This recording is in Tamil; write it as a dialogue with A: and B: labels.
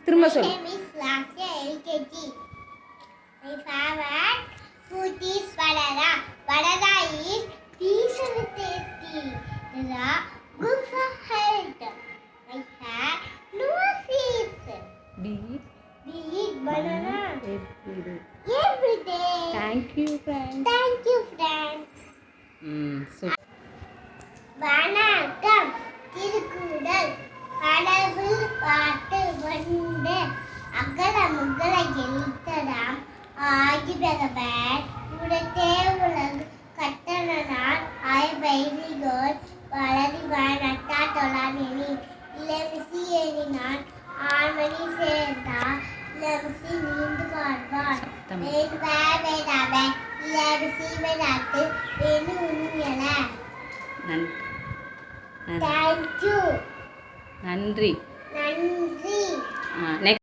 A: திரும்ப சொல்லு.
B: My name is Lakshya LKG. My favorite food is banana. Banana is decent and tasty. They are good for health. I have no seeds.
A: We
B: eat banana
A: every day.
B: every day.
A: Thank you, friends.
B: Thank you, friends. வணக்கம். திருக்குறள். கடவுள் பாட்டு வந்த அகல முகல எழுத்ததாம் ஆகிபகவன் உடத்தே உலகு கட்டணனால் ஆய்வைகள் வளரிவான் அட்டா தொழானெனி இளமிசி எனினான் ஆண்மணி சேர்ந்தார் இளமிசி நீண்டு வாழ்வான் வேண்டாமே இளமிசி விளையாட்டு வேணு உண்மையல.
A: நன்றி.
B: நன்றி.
A: நெக்ஸ்ட்